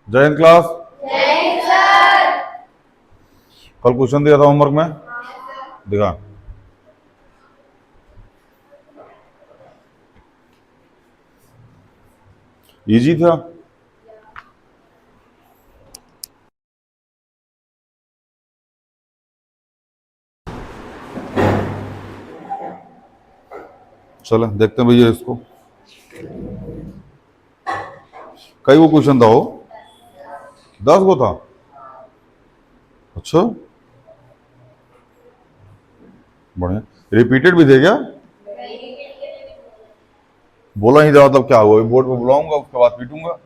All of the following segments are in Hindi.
जय हिंद क्लास। कल क्वेश्चन दिया था होमवर्क में, दिखा। इजी था। चलो देखते हैं भैया इसको। कई वो क्वेश्चन था, वो 10 को था। अच्छा, बढ़िया। रिपीटेड भी थे क्या? बोला ही था, मतलब क्या हुआ, बोर्ड पे बुलाऊंगा उसके बाद पीटूंगा।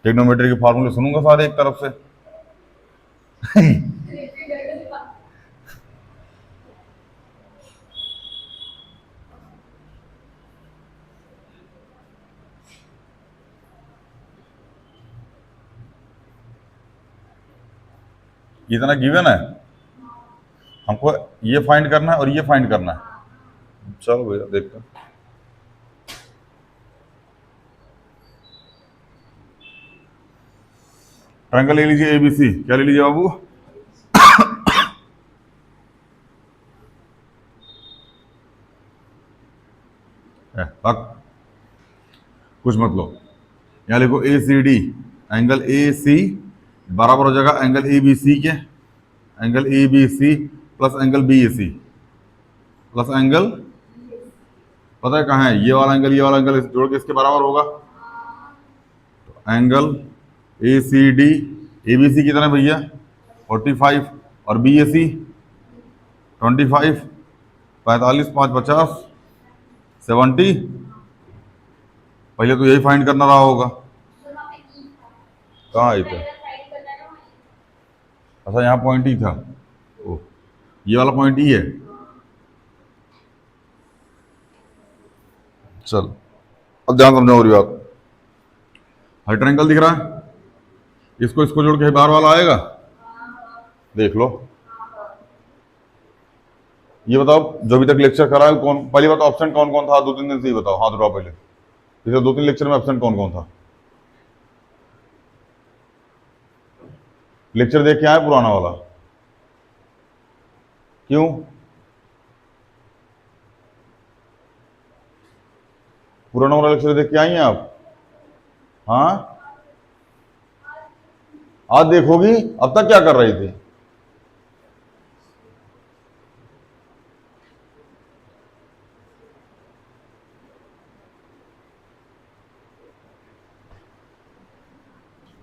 टेक्नोमेट्री के फार्मूले सुनूंगा सारे एक तरफ से। इतना गिवन है हमको, ये फाइंड करना है और ये फाइंड करना है। चलो भैया देखते हैं। ट्रायंगल ले लीजिए एबीसी। क्या ले लीजिए बाबू? कुछ मत लो। यहाँ लिखो ए सी डी, एंगल ए सी बराबर हो जाएगा एंगल ए बी सी के, angle A B C plus angle B A C plus angle, पता है कहाँ है ये वाला एंगल, ये वाला एंगल जोड़ के इसके बराबर होगा। Angle A C D, A B C कितना है भैया? 45 और बी ए सी 25, 45 5 50 70। पहले तो यही फाइंड करना रहा होगा। कहाँ आई थे? अच्छा यहाँ पॉइंट ही था। ओ, ये वाला पॉइंट ही है। चल अब ध्यान समझो और बात। हाई ट्रायंगल दिख रहा है, इसको इसको जोड़ के बार वाला आएगा। देख लो। ये बताओ जो अभी तक लेक्चर करा है कौन, पहली बात ऑप्शन कौन कौन था 2-3 दिन से, ही बताओ, हाथ उठाओ पहले। पिछले 2-3 लेक्चर में एब्सेंट कौन कौन था? लेक्चर देख के आए पुराना वाला? क्यों? पुराना वाला लेक्चर देख के आई हैं आप? हाँ, आज देखोगी। अब तक क्या कर रही थी?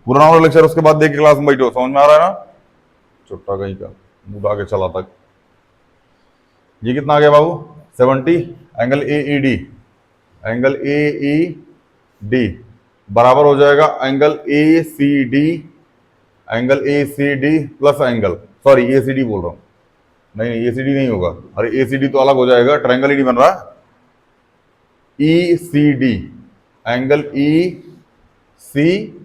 पुराना वाला लेक्चर उसके बाद देख के क्लास में बैठो, समझ में आ रहा है ना? छुट्टा कहीं का मुंह आगे चला तक। ये कितना आ गया बाबू? 70। Angle A E D, angle A E D बराबर हो जाएगा angle A C D, angle A C D plus angle, sorry A C D बोल रहा हूं, नहीं नहीं ए सी डी नहीं होगा, अरे ए सी डी तो अलग हो जाएगा, ट्रायंगल ही नहीं बन रहा। E C D, angle E C,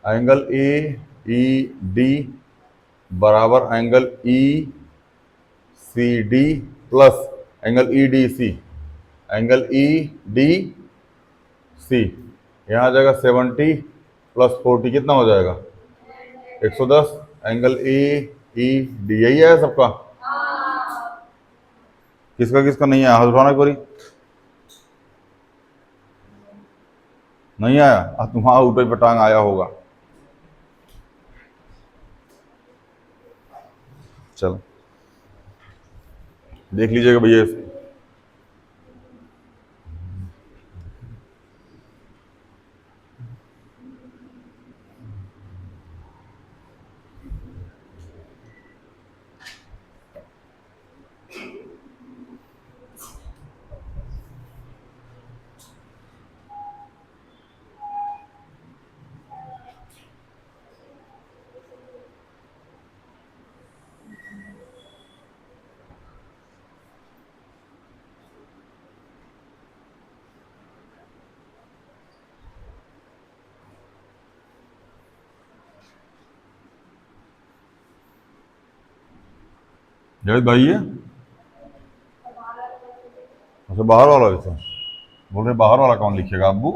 angle A E D बराबर angle E C D plus angle E D C, angle E D C. यहां आ जाएगा 70 प्लस 40 कितना हो जाएगा? 110। एंगल ए ई डी, यही है सबका? किसका किसका नहीं आया? हाथ उठाना एक बारी। नहीं आया? तुम्हारा ऊपर पे टांग आया होगा। चलो देख लीजिएगा भैया इसको। जावेद भाई है, अच्छा बाहर वाला भी था, बोल रहे बाहर वाला कौन लिखेगा अब्बू।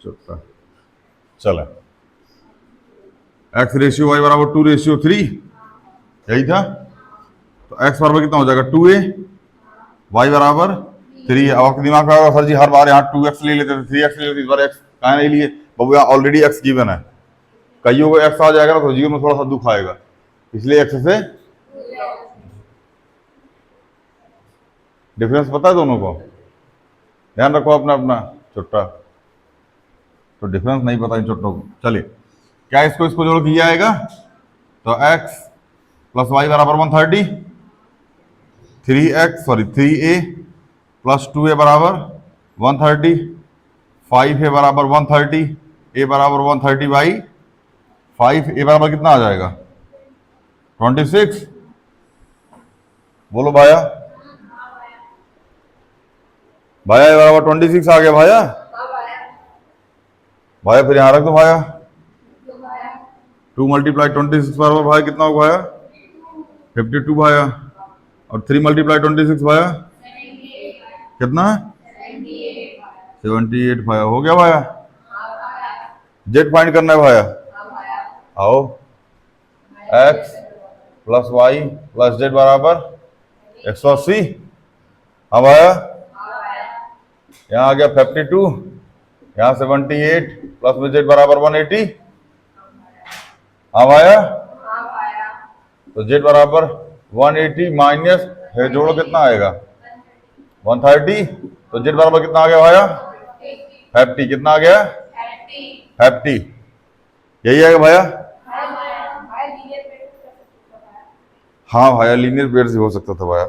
चुपता चले, एक्स रेशियो वाई बराबर 2:3, यही था। तो एक्स बराबर कितना हो जाएगा 2a, वाई बराबर 3। अब आपके दिमाग में आएगा सर जी हर बार यहाँ 2x ले लेते थे 3x ले लेते, इस बार x कहाँ नहीं लिए बाबू, यहाँ ऑलरेडी x गिवन है। कईयों को x आ जाएगा तो जीवन में थोड़ा सा दुख आएगा, इसलिए x से डिफरेंस पता है दोनों को, ध्यान रखो अपना अपना छोटा, तो डिफरेंस नहीं पता इन छोटों को। चलिए क्या इसको इसको जोड़ किया जाएगा, तो x प्लस वाई बराबर 130, 3a प्लस 2a बराबर 130, 5a बराबर 130, a बराबर 130 बाई 5, a बराबर कितना आ जाएगा 26। बोलो भाया, भाया a बराबर 26 आ गया भाया, भाया फिर यहां रख दो भाया, 2 मल्टीप्लाई 26 बराबर भाया कितना होगा भाया 52 भाया, और 3 मल्टीप्लाई 26 भाया कितना 78 भाया, हो गया भाया। जेड फाइंड करना है भाया, आओ x plus y plus z बराबर 180। हाँ भाया, यहाँ आ गया 52, यहाँ 78 प्लस में जेड बराबर 180। हाँ भाया, तो जेड बराबर 180 माइनस है जोड़ो कितना आएगा 130, तो जेड बराबर कितना आ गया भाया 50, कितना आ गया 50, यही आएगा भाया। हाँ भाया लीनियर पेयर से हो सकता था भाया,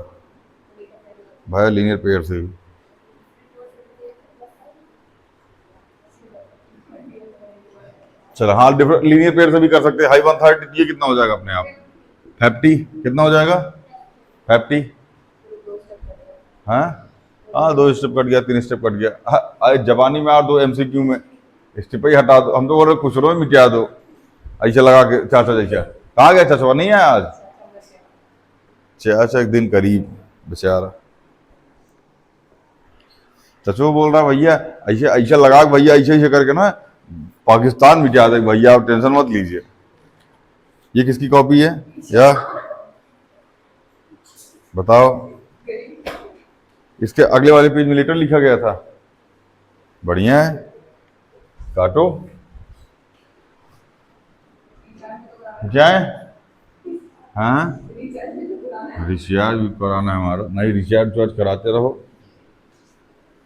भाया लीनियर पेयर से ही। चलो हाँ लीनियर पेयर से भी कर सकते हैं। हाई 130 ये कितना हो जाएगा अपने आप 50, कितना हो जाएगा 50। हाँ हाँ 2 स्टेप कट गया 3 स्टेप कट गया, हाँ, जबानी में और 2 MCQ में स्टेप ही हटा दो, हम तो बोल रहे खुश रहो मिटा दो ऐसे लगा के। चाचा जैसा कहाँ गया, चाचा नहीं आया आज, चाचा एक दिन करीब बेचारा, चचो बोल रहा भैया ऐसे ऐसा लगा भैया ऐसे ऐसे करके ना पाकिस्तान मिटा दे भैया, आप टेंशन मत लीजिए। ये किसकी कॉपी है या बताओ, इसके अगले वाले पेज में लेटर लिखा गया था, बढ़िया है, काटो क्या है। हाँ रिचार्ज भी कराना है हमारा, नहीं रिचार्ज कराते रहो,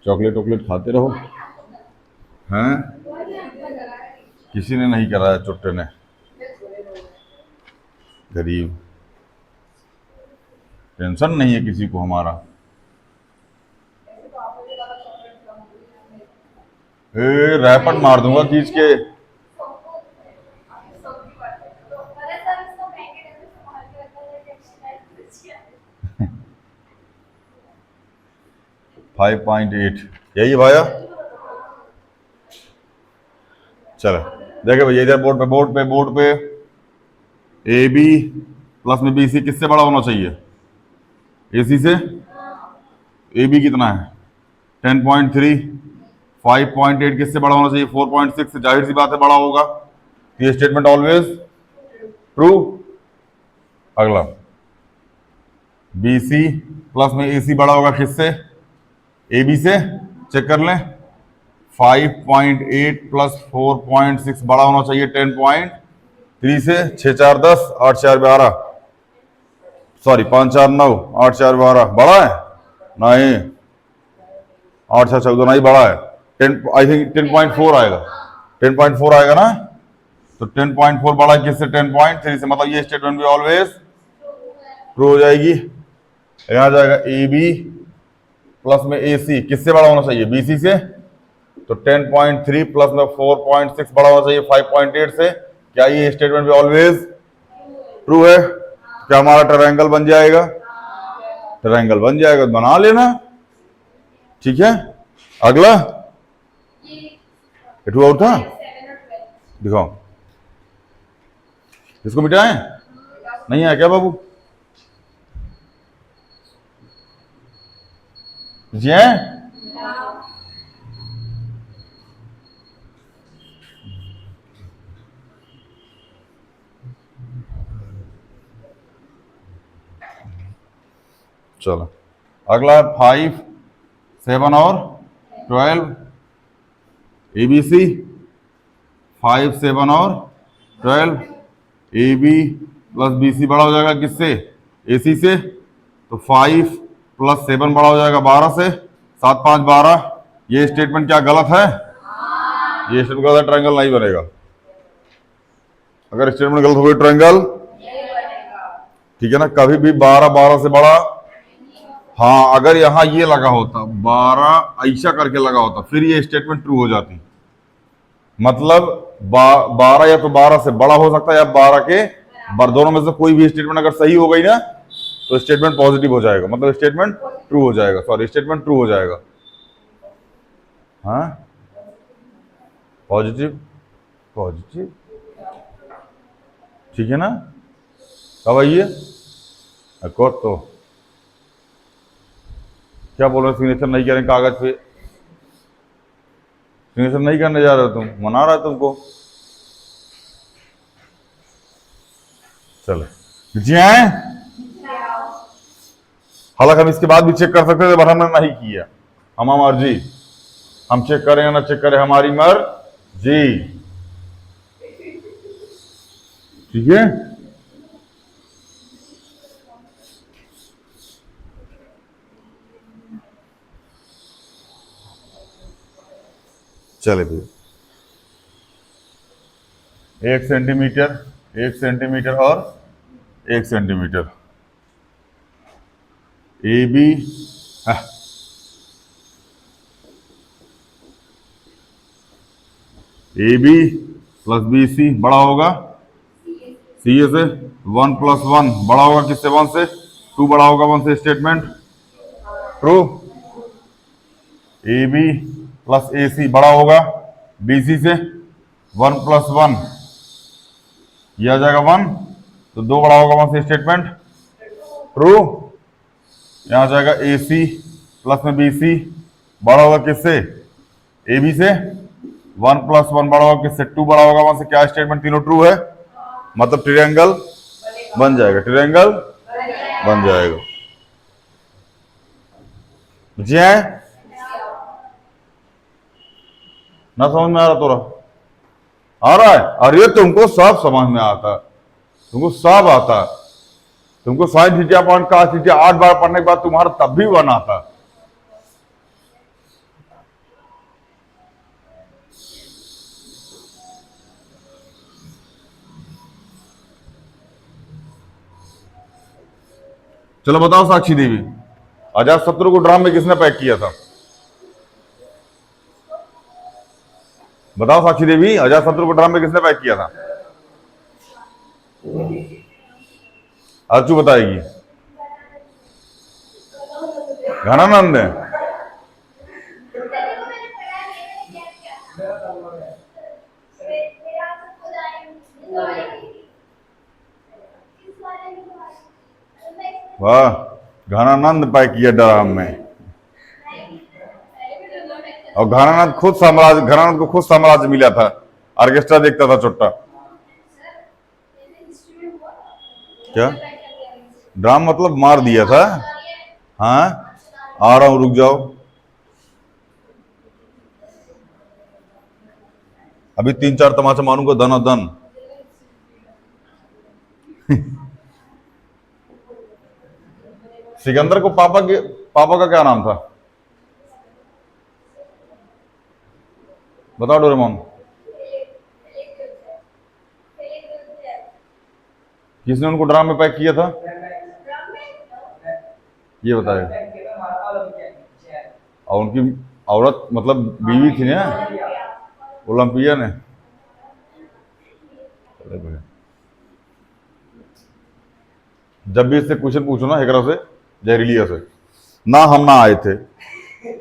चॉकलेट वॉकलेट खाते रहो। हैं किसी ने नहीं कराया, चुट्टे ने, गरीब, टेंशन नहीं है किसी को हमारा। रैपट मार दूंगा खींच के। फाइव 5.8 यही भाया। चलो देखे भैया इधर बोर्ड पे ए बी प्लस में बी सी किससे बड़ा होना चाहिए, ए सी से। ए बी कितना है 10.3, 5.8 किससे बड़ा होना चाहिए 4.6 से, जाहिर सी बात है बड़ा होगा, ये स्टेटमेंट ऑलवेज ट्रू। अगला बी सी प्लस में ए सी बड़ा होगा किससे, ए बी से, चेक कर लें। 5.8 प्लस 4.6 बड़ा होना चाहिए 10.3 से, 6 4 10 8 4 12, सॉरी 5 4 9 8 4 12 बड़ा है नहीं, 8 6 14 नहीं बड़ा है, 10 आई थिंक 10.4 आएगा, 10.4 आएगा ना, तो 10.4 बड़ा है किससे 10.3 से, मतलब ये स्टेटमेंट भी ऑलवेज ट्रू हो जाएगी। यहाँ जाएगा ए बी प्लस में ए सी किससे बड़ा होना चाहिए बी सी से, तो 10.3 प्लस में 4.6 बड़ा होना चाहिए 5.8 से, क्या ये स्टेटमेंट भी ऑलवेज ट्रू है। क्या हमारा ट्रायंगल बन जाएगा, ट्रायंगल बन जाएगा, बना लेना, ठीक है। अगला ट्रू और था, दिखाओ इसको मिटाएं, नहीं है क्या बाबू? जी है? चलो अगला है 5, 7 और 12 ABC। 5, 7 और 12 AB प्लस BC बड़ा हो जाएगा किससे? AC से। तो 5 प्लस 7 बड़ा हो जाएगा 12 से। 7, 5, 12। ये स्टेटमेंट क्या गलत है? ये स्टेटमेंट गलत है, ट्रायंगल नहीं बनेगा। अगर स्टेटमेंट गलत हो गई ट्रायंगल ठीक है ना, कभी भी 12 12 से बड़ा। हाँ अगर यहां ये लगा होता 12 ऐसा करके लगा होता फिर ये स्टेटमेंट ट्रू हो जाती। मतलब 12 या तो 12 से बड़ा हो सकता है या 12 के दोनों में से कोई भी स्टेटमेंट अगर सही हो गई ना तो स्टेटमेंट पॉजिटिव हो जाएगा, मतलब स्टेटमेंट ट्रू हो जाएगा। सॉरी, स्टेटमेंट ट्रू हो जाएगा। हाँ पॉजिटिव, पॉजिटिव ठीक है ना। कब आइए तो क्या बोल रहे? सिग्नेचर नहीं करें कागज पे? सिग्नेचर नहीं करने जा रहे हो तुम? मना रहा है तुमको? चलो जी आए। हालांकि हम इसके बाद भी चेक कर सकते थे बट हमने नहीं किया। हम मर्जी, हम चेक करें या ना चेक करें हमारी मर्जी। ठीक है। चले भैया 1 सेंटीमीटर, 1 सेंटीमीटर और 1 centimetre AB AB plus BC बड़ा होगा CA से। 1 प्लस 1 बड़ा होगा किससे? 1 से। 2 बड़ा होगा 1 से। Statement true. AB plus AC बड़ा होगा BC से। 1 प्लस 1 ये आ जाएगा 1, तो 2 बड़ा होगा 1 से। Statement true. यहां आ जाएगा AC प्लस में BC बड़ा होगा किससे? AB से। 1 प्लस 1 बड़ा होगा किससे? 2 बड़ा होगा 1 से। क्या स्टेटमेंट? तीनों ट्रू है, मतलब ट्रायंगल बन जाएगा, ट्रायंगल बन जाएगा। जी है ना? समझ में आ रहा? तोरा आ रहा है? अरे तुमको सब समझ में आता, तुमको सब आता। तुमको sine theta upon cos theta 8 बार पढ़ने के बाद तुम्हारा तब भी वन आता। चलो बताओ साक्षी देवी, अजात शत्रु को ड्राम में किसने पैक किया था? बताओ साक्षी देवी, अजात शत्रु को ड्राम में किसने पैक किया था? अर्चू बताएगी। घनानंद ने। वाह, घनानंद पैक किया ड्राम में। और घनानंद खुद साम्राज्य, घनानंद को खुद साम्राज्य मिला था, ऑर्केस्ट्रा देखता था छोटा। क्या ड्राम मतलब मार दिया था? हाँ आ रहा हूं, रुक जाओ। अभी 3-4 तमाचा मारूंगा दनादन। सिकंदर को पापा का क्या नाम था? बताओ डोरेमोन। किसने उनको ड्राम में पैक किया था? ये बताएगा। और उनकी औरत मतलब बीवी थी ना, ओलंपिया ने। जब भी इससे क्वेश्चन पूछो ना एकरा से, जहरीलिया से, ना हम ना आए थे।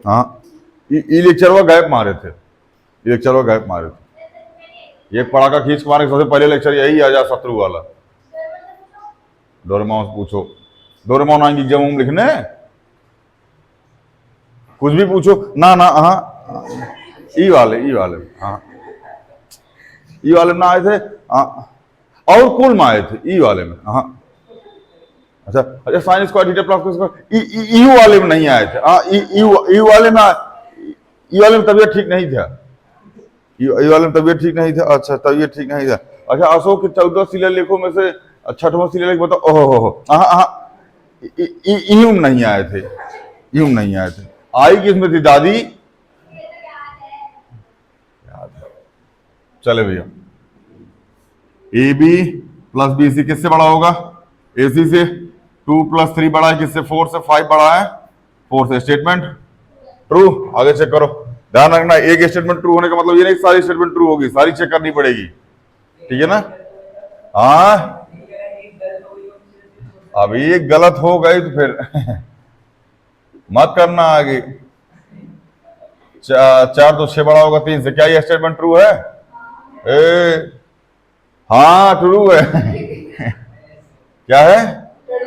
हाँ ये लेक्चर गैप मारे थे, लेक्चर गैप मारे थे। एक पड़ाका खींच के मारे, सबसे पहले लेक्चर यही अजात शत्रु वाला। डोरेमोन से पूछो, डोरेमोन आएंगे एग्जाम में लिखने, कुछ भी पूछो ना ना। हाँ ई वाले हाँ ई वाले में ना आए थे, हाँ और कुल में आए थे ई वाले में। हाँ अच्छा अच्छा, sine square theta plus square you वाले में नहीं आए थे। हाँ यू वाले में, ई वाले में तबियत ठीक नहीं था, यू वाले में तबियत ठीक नहीं था। अच्छा तबियत ठीक नहीं था। अच्छा अशोक के 14 शिलालेखों में से छठवां शिलालेख बताओ। ओहो हो, हाँ हाँ यूं नहीं आए थे, यूं नहीं आए थे। आई किसमें थी दादी, चले भैया A B plus B C किससे बड़ा होगा, ए सी से। 2 + 3 बड़ा है किससे, 4 से। 5 बड़ा है 4 से। Statement true. आगे चेक करो, ध्यान रखना एक स्टेटमेंट ट्रू होने का मतलब ये नहीं सारी स्टेटमेंट ट्रू होगी, सारी चेक करनी पड़ेगी, ठीक है ना। हाँ अभी ये गलत हो गई तो फिर मत करना आगे। 4 तो 6 बड़ा होगा 3 से, क्या ये स्टेटमेंट ट्रू है? हाँ ट्रू है क्या है,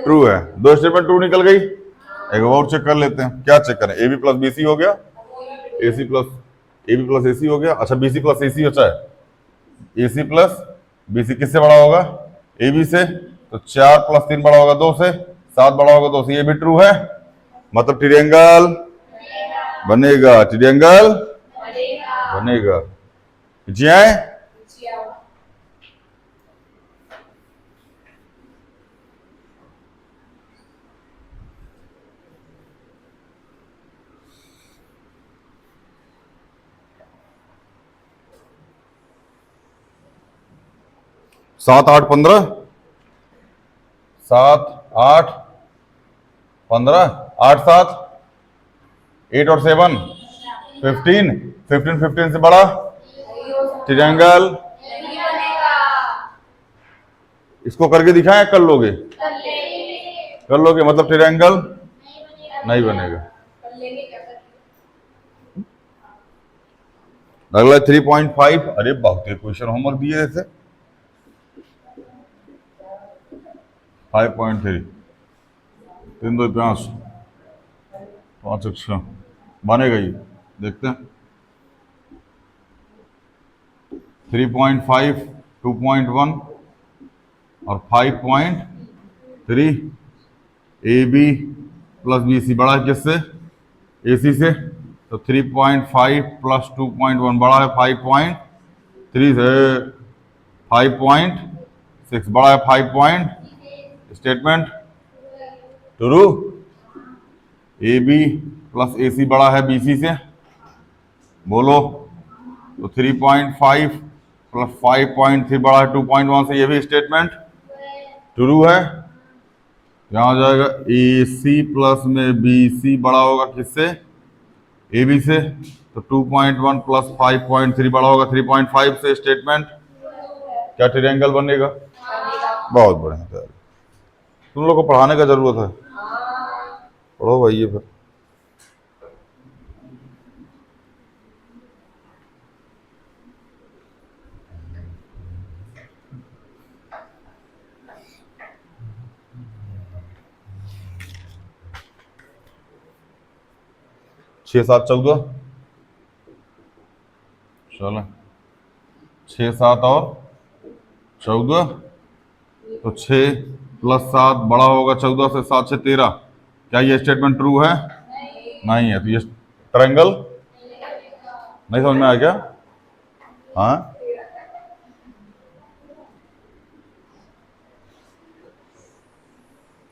ट्रू है। 2 स्टेटमेंट ट्रू निकल गई। एक और चेक कर लेते हैं, क्या चेक करें, A B plus B C हो गया, ए बी प्लस ए सी हो गया। अच्छा बी सी प्लस ए सी होता है, ए सी प्लस बी सी किससे बड़ा होगा, ए बी से। तो 4 + 3 बड़ा होगा 2 से, 7 बड़ा होगा 2 से, ये भी ट्रू है। मतलब ट्रायंगल बनेगा, ट्रायंगल बनेगा। जी आए 7 8 15, 7 8 15, 8 7 8 और 7 15, 15 से बड़ा ट्रायंगल। इसको करके दिखाएं, कर लोगे, कर लोगे मतलब ट्रायंगल नहीं बनेगा। अगला 3.5, अरे बहुत क्वेश्चन होमवर्क दिए थे। 5.3, 3 2 5 5 अच्छा बनेगा ये, देखते हैं। 3.5 2.1 और 5.3, A B plus B C बड़ा है किससे, ए सी से। तो 3.5 + 2.1 बड़ा है 5.3 से। 5.6 बड़ा है 5. Statement true. A B plus A C बड़ा है बी सी से, बोलो। तो 3.5 + 5.3 बड़ा है 2.1 से, ये भी स्टेटमेंट ट्रू है। यहां आ जाएगा ए सी प्लस में बी सी बड़ा होगा किससे, ए बी से। तो 2.1 + 5.3 बड़ा होगा 3.5 से। स्टेटमेंट क्या ट्रायंगल बनेगा? बहुत बढ़िया, तुम लोग को पढ़ाने का जरूरत है, पढ़ो भाई ये फिर। छः 7 14, चलो 6 7 और 14। तो 6 + 7 बड़ा होगा 14 से, 7 6 13। क्या ये स्टेटमेंट ट्रू है? नहीं है। तो ये ट्रायंगल नहीं समझ में आया क्या? हाँ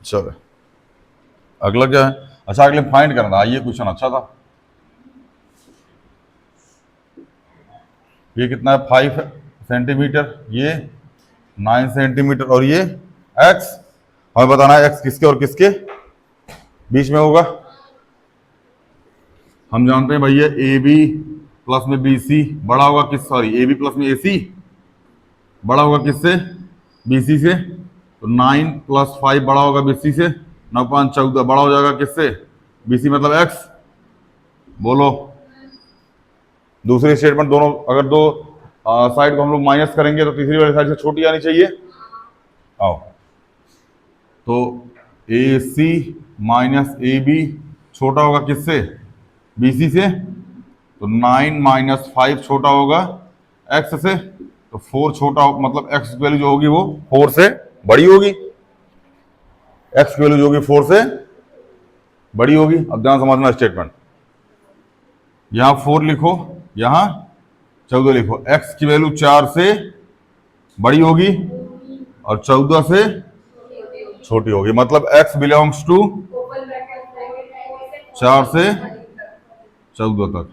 चलो अगला क्या है? अच्छा अगले फाइंड करना था, ये क्वेश्चन अच्छा था। ये कितना है 5 सेंटीमीटर, ये 9 सेंटीमीटर और ये x। हमें बताना है x किसके और किसके बीच में होगा। हम जानते हैं भैया ए बी प्लस में बी सी बड़ा होगा किस, सॉरी ए बी प्लस में ए सी बड़ा होगा किससे, बी सी से। तो 9 + 5 बड़ा होगा बी सी से। 9 5 14 बड़ा हो जाएगा किससे, बी सी मतलब x। बोलो दूसरी स्टेटमेंट, दोनों अगर दो साइड को हम लोग माइनस करेंगे तो तीसरी वाली साइड से छोटी आनी चाहिए। आओ तो ए सी माइनस ए बी छोटा होगा किससे, बी सी से, तो 9 माइनस 5 छोटा होगा एक्स से, तो 4 छोटा मतलब एक्स की वैल्यू जो होगी वो 4 से बड़ी होगी, एक्स की वैल्यू जो होगी 4 से बड़ी होगी। अब ध्यान समझना स्टेटमेंट, यहां 4 लिखो, यहां 14 लिखो, एक्स की वैल्यू 4 से बड़ी होगी और 14 से छोटी होगी, मतलब x बिलोंग्स टू 4 से 14 तक।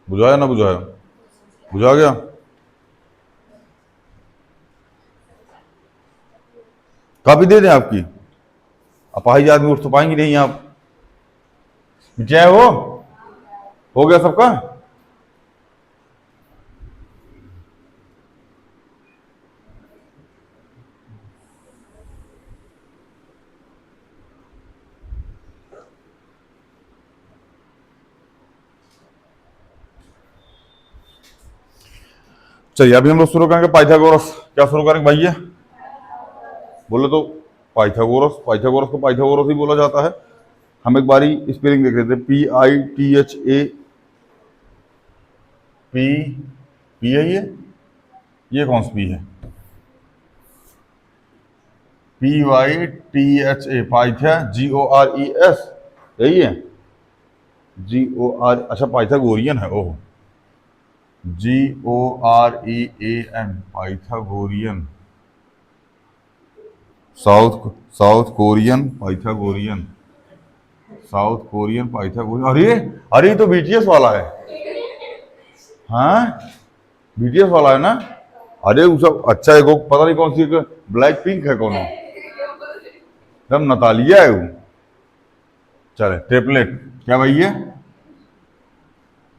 बुझाया ना बुझाया, बुझा गया। कापी दे दें आपकी, अपाहिज आदमी उठ तो पाएंगे नहीं आप, क्या है वो, हो गया सबका। चलिए अभी हम लोग शुरू करेंगे पाइथागोरस। क्या शुरू करेंगे भैया, बोले तो पाइथागोरस, पाइथागोरस को पाइथागोरस ही बोला जाता है। हम एक बारी स्पेलिंग देख रहे थे, PITHA, पी है ये कौन सी पी है, PYTHA, पाइथा, GORES, यही है, GOR, अच्छा पाइथागोरियन है, ओह, GOREAN, Pythagorean, south Korean Pythagorean, south Korean Pythagorean, अरे अरे ये तो BTS वाला है, हाँ BTS वाला है ना, अरे वो सब अच्छा है, पता नहीं कौन सी, ब्लैक पिंक है कौन, एकदम नतालिया है वो। चले ट्रिपलेट, क्या भैया,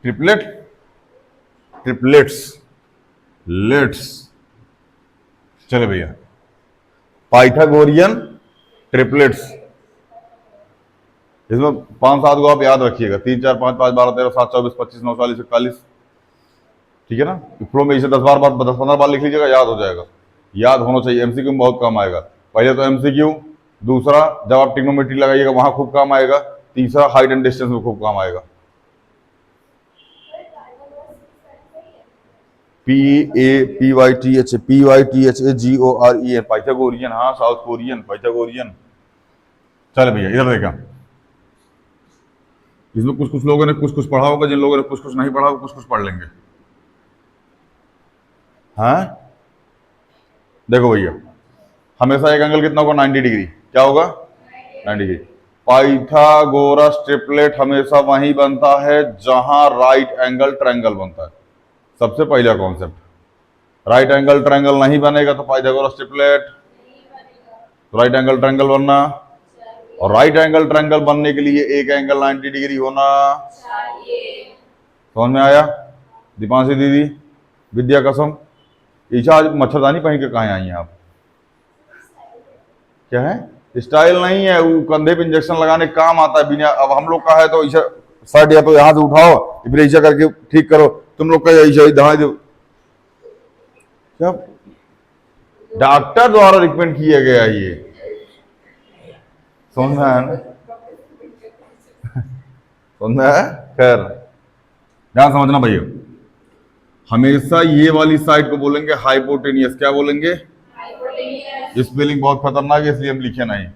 ट्रिपलेट, ट्रिपलेट्स, लेट्स, चले भैया पाइथागोरियन ट्रिपलेट्स, इसमें 5-7 को आप याद रखिएगा, 3 4 5 5 12 13 7 24 25 9 40 41, ठीक है ना। फ्लो में इसे 10 15 बार लिख लीजिएगा, याद हो जाएगा, याद होना चाहिए, एमसीक्यू में बहुत काम आएगा। पहले तो एमसीक्यू, दूसरा जब आप ट्रिग्नोमेट्री लगाइएगा वहां खूब काम आएगा, तीसरा हाइट एंड डिस्टेंस में खूब काम आएगा। PAPYTHA पाइथागोरियन, हाँ साउथ कोरियन पाइथागोरियन। चल भैया इधर देखा, इसमें कुछ कुछ लोगों ने कुछ कुछ पढ़ा होगा, जिन लोगों ने कुछ कुछ नहीं पढ़ा होगा कुछ कुछ पढ़ लेंगे। हाँ देखो भैया, हमेशा एक एंगल कितना होगा, 90 डिग्री, क्या होगा 90 डिग्री। पाइथागोरस ट्रिपलेट हमेशा वहीं बनता है जहां राइट एंगल ट्रायंगल बनता है, सबसे पहला कॉन्सेप्ट। राइट एंगल ट्रायंगल नहीं बनेगा तो पाइथागोरस ट्रिपलेट, तो राइट एंगल ट्रायंगल बनना, और राइट एंगल ट्रायंगल बनने के लिए एक एंगल 90 डिग्री होना चाहिए। समझ में आया दीपांशी दीदी, विद्या कसम, ईशा आज मच्छरदानी पहन के कहाँ आई हैं आप, क्या है, स्टाइल नहीं है वो, कंधे पे इंजेक्शन लगाने काम आता है बिना। अब हम लोग का है तो ईशा शर्ट या तो यहां से उठाओ फिर ईशा करके ठीक करो, तुम लोग का ईशा दहाई दो, सब डॉक्टर द्वारा रिकमेंड किया गया ये, समझ में है, समझ में है। खैर ध्यान समझना भैया, हमेशा ये वाली साइड को बोलेंगे हाइपोटेनियस, क्या बोलेंगे, स्पेलिंग बहुत खतरनाक है इसलिए हम लिखे नहीं,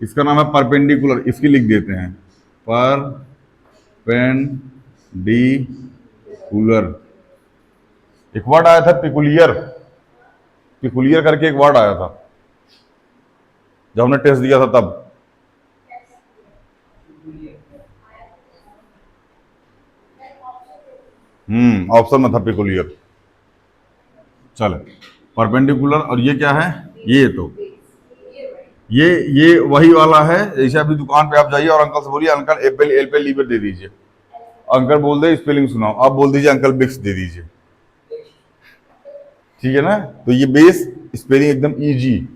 इसका नाम है परपेंडिकुलर, इसकी लिख देते हैं परपेंडिकुलर। एक वर्ड आया था पिकुलियर, पिकुलियर करके एक वर्ड आया था जब हमने टेस्ट दिया था तब, ऑप्शन में था पिकुलियर। चले परपेंडिकुलर, और ये क्या है, ये तो ये वही वाला है, जैसे अभी दुकान पे आप जाइए और अंकल से बोलिए अंकल एप्पल एल लीवर दे दीजिए, अंकल बोल दे स्पेलिंग सुनाओ, आप बोल दीजिए अंकल बिक्स दे दीजिए, ठीक है ना। तो ये बेस स्पेलिंग एकदम इजी।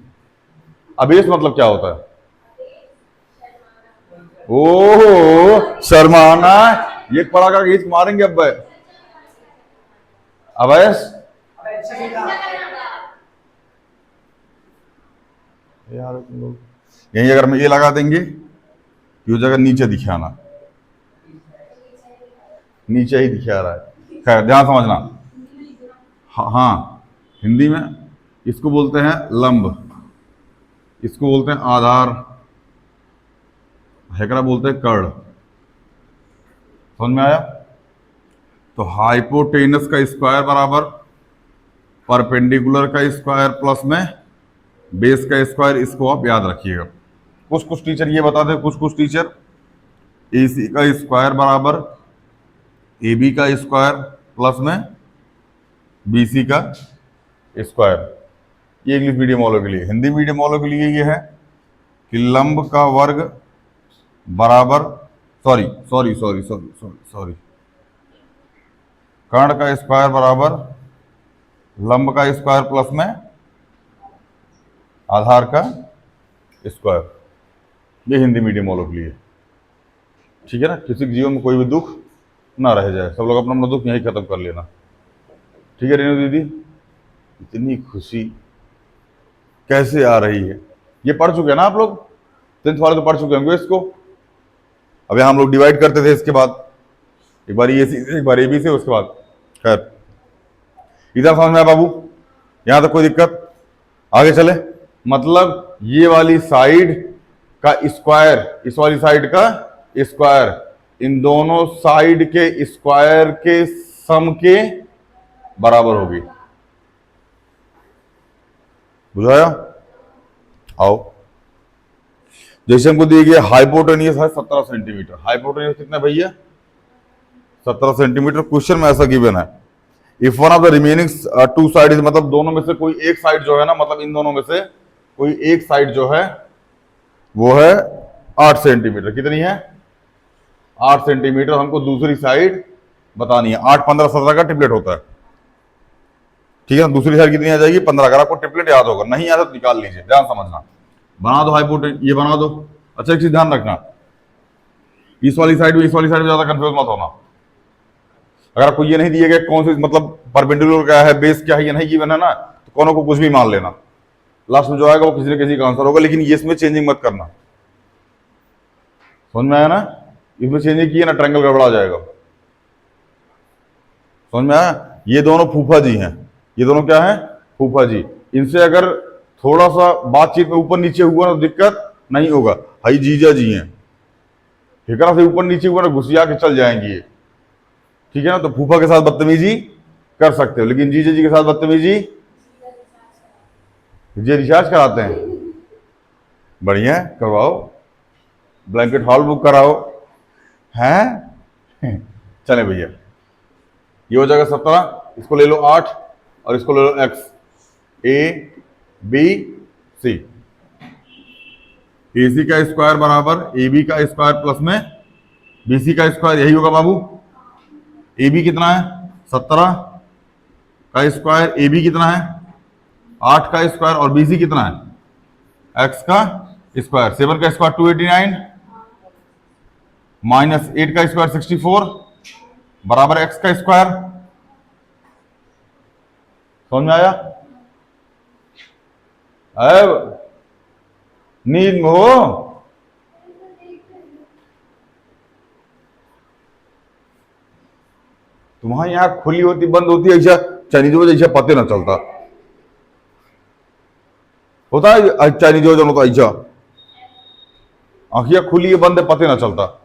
अबेस मतलब क्या होता है, ओहो शर्माना, ये पढ़ा कर गीत मारेंगे अब, अबैस यार तुम लोग यही अगर मैं ये लगा देंगे कि वो जगह नीचे दिखाना, नीचे ही दिखा रहा है। खैर ध्यान समझना। हाँ हाँ, हिंदी में इसको बोलते हैं लंब, इसको बोलते हैं आधार, हैकड़ा बोलते हैं कर्ण। समझ में आया? तो हाइपोटेनस का स्क्वायर बराबर परपेंडिकुलर का स्क्वायर प्लस में बेस का स्क्वायर, इसको आप याद रखिएगा। कुछ कुछ टीचर ये बताते हैं, कुछ कुछ टीचर AC का स्क्वायर बराबर AB का स्क्वायर प्लस में BC का स्क्वायर। ये इंग्लिश मीडियम वालों के लिए। हिंदी मीडियम वालों के लिए ये है कि लंब का वर्ग बराबर, sorry sorry sorry sorry sorry sorry, कर्ण का स्क्वायर बराबर लंब का स्क्वायर प्लस में आधार का स्क्वायर। ये हिंदी मीडियम वालों के लिए, ठीक है ना। किसी के जीवन में कोई भी दुख ना रह जाए, सब लोग अपना अपना दुख यहीं खत्म कर लेना, ठीक है रेणु दीदी। इतनी खुशी कैसे आ रही है? ये पढ़ चुके हैं ना आप लोग, 10th वाले तो पढ़ चुके होंगे इसको। अब यहाँ हम लोग डिवाइड करते थे, इसके बाद एक बार ये से एक बार AB से, उसके बाद खैर इधर समझ में आया बाबू? यहां तक कोई दिक्कत? आगे चले। मतलब ये वाली साइड का स्क्वायर इस वाली साइड का स्क्वायर इन दोनों साइड के स्क्वायर के सम के बराबर होगी। बुझाया? आओ, जैसे हमको दिए गया हाइपोटेनियस है 17 सेंटीमीटर। हाइपोटेनियस कितना भैया? 17 सेंटीमीटर। क्वेश्चन में ऐसा गिवन है, if one of the remaining to side, मतलब दोनों में से कोई एक साइड जो है ना, मतलब इन दोनों में से कोई एक साइड जो है वो है 8 सेंटीमीटर। कितनी है? 8 सेंटीमीटर। हमको दूसरी साइड बतानी है। 8, 15, 17 का ट्रिपलेट होता है, ठीक है ना। दूसरी साइड कितनी आ जाएगी? 15। अगर आपको ट्रिपलेट याद होगा, नहीं याद तो निकाल लीजिए। ध्यान समझना, बना दो हाइपोटेन, ये बना दो। अच्छा एक चीज ध्यान रखना, इस वाली साइड में इस वाली साइड में ज्यादा कंफ्यूज मत होना। अगर आपको ये नहीं दिए गए कौन से, मतलब परपेंडिकुलर क्या है, बेस क्या है, ये नहीं गिवन है ना, तो कोनो को कुछ भी मान लेना। लास्ट में जो आएगा वो किसी न किसी का आंसर होगा, लेकिन ये इसमें चेंजिंग मत करना। समझ में आया ना? इसमें चेंजिंग किए ना ट्रायंगल गड़बड़ा जाएगा। समझ में आया? ये दोनों फूफा जी हैं, ये दोनों क्या है? फूफा जी। इनसे अगर थोड़ा सा बातचीत में ऊपर नीचे हुआ ना तो दिक्कत नहीं होगा। भाई जीजा जी हैं, ठेकरा से ऊपर नीचे हुआ ना घुसिया के चल जाएंगे ये, ठीक है ना। तो फूफा के साथ बदतमीजी कर सकते हो, लेकिन जीजा जी के साथ बदतमीजी, ये रिचार्ज कराते हैं, बढ़िया करवाओ, ब्लैंकेट हॉल बुक कराओ, हैं? चले भैया, ये हो जाएगा 17, इसको ले लो 8 और इसको ले लो x, ABC। AC का स्क्वायर बराबर AB का स्क्वायर प्लस में BC का स्क्वायर, यही होगा बाबू। AB कितना है? 17 का स्क्वायर, AB कितना है? 8 का स्क्वायर, और BC कितना है? x का स्क्वायर। 7 का स्क्वायर 289 माइनस 8 का स्क्वायर 64 बराबर x का स्क्वायर। समझ में आया? अब नींद में हो? तुम्हारी आंख खुली होती बंद होती ऐसा चाइनीजों में, ऐसा पते ना चलता होता है। चाइनीजों जो होता ऐसा आंखियां खुली है बंद है पते ना चलता।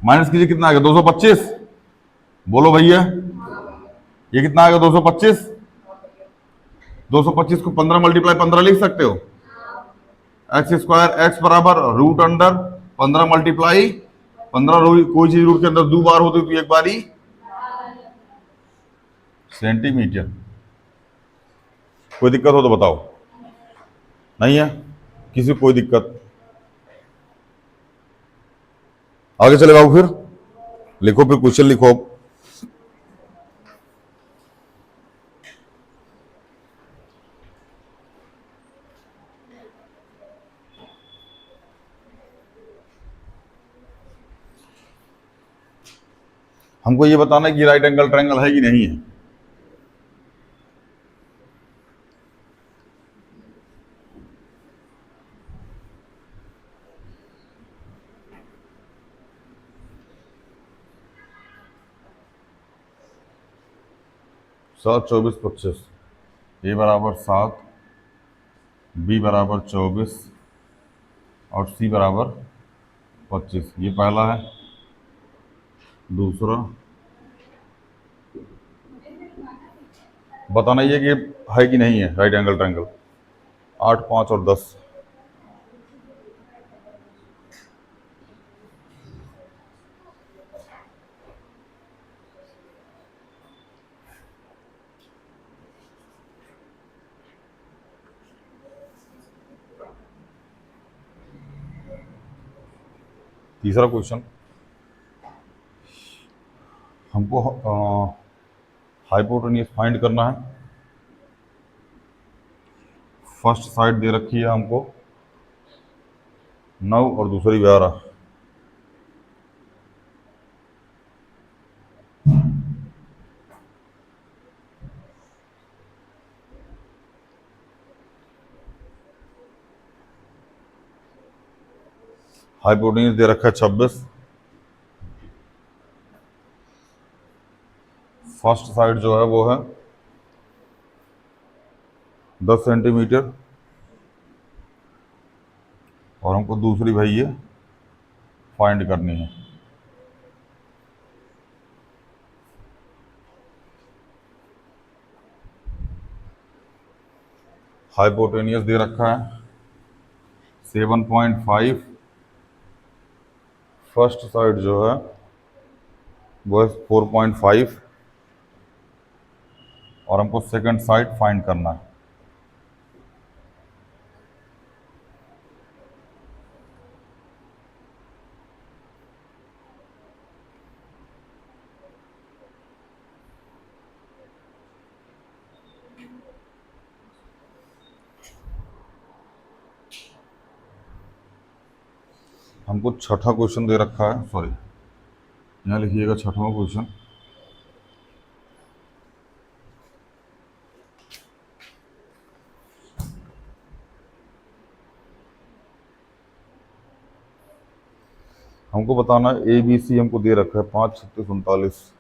माइनस कीजिए, कितना आएगा? 225। बोलो भैया, ये कितना आएगा? 225। 225 को 15 मल्टीप्लाई 15 लिख सकते हो। एक्स स्क्वायर x बराबर रूट अंडर 15 मल्टीप्लाई 15। कोई चीज रूट के अंदर 2 बार होती तो एक बार ही सेंटीमीटर। कोई दिक्कत हो तो बताओ, नहीं है किसी को कोई दिक्कत? आगे चले बाबू, फिर लिखो, फिर क्वेश्चन लिखो। हमको ये बताना है कि राइट एंगल ट्रायंगल है कि नहीं है। सात, 24, 25, ए बराबर 7, बी बराबर 24 और सी बराबर 25। ये पहला है। दूसरा बताना ये कि है कि नहीं है राइट एंगल ट्रायंगल। 8, 5 और 10। तीसरा क्वेश्चन, हमको हाइपोटेन्यूज फाइंड करना है। फर्स्ट साइड दे रखी है हमको 9 और दूसरी 12। हाइपोटेन्यूज दे रखा है 26। फर्स्ट साइड जो है वो है 10 सेंटीमीटर और हमको दूसरी भाई ये फाइंड करनी है। हाइपोटेन्यूज दे रखा है 7.5। फर्स्ट साइड जो है वो है 4.5 और हमको सेकंड साइड फाइंड करना है। हमको छठा क्वेश्चन दे रखा है, सॉरी यहाँ लिखिएगा छठवां क्वेश्चन। हमको बताना है ABC हमको दे रखा है 5, 36, 39।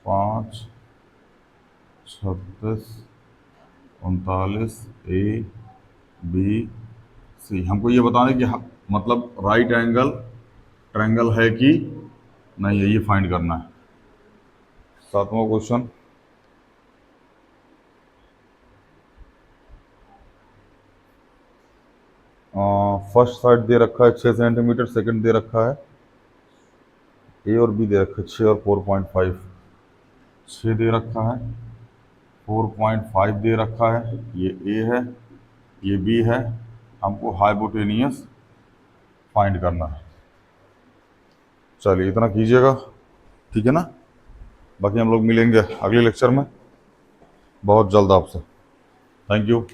5, 36, 39 ABC। हमको ये बताना है कि मतलब राइट एंगल ट्रायंगल है कि नहीं है, ये फाइंड करना है। सातवां क्वेश्चन, फर्स्ट साइड दे रखा है 6 सेंटीमीटर, सेकंड दे रखा है ए और बी दे रखा है 6 और 4.5। 6 दे रखा है, 4.5 दे रखा है, ये ए है, ये बी है। हमको हाइपोटेनियस फाइंड करना है। चलिए इतना कीजिएगा, ठीक है ना। बाकी हम लोग मिलेंगे अगले लेक्चर में बहुत जल्द आपसे। Thank you.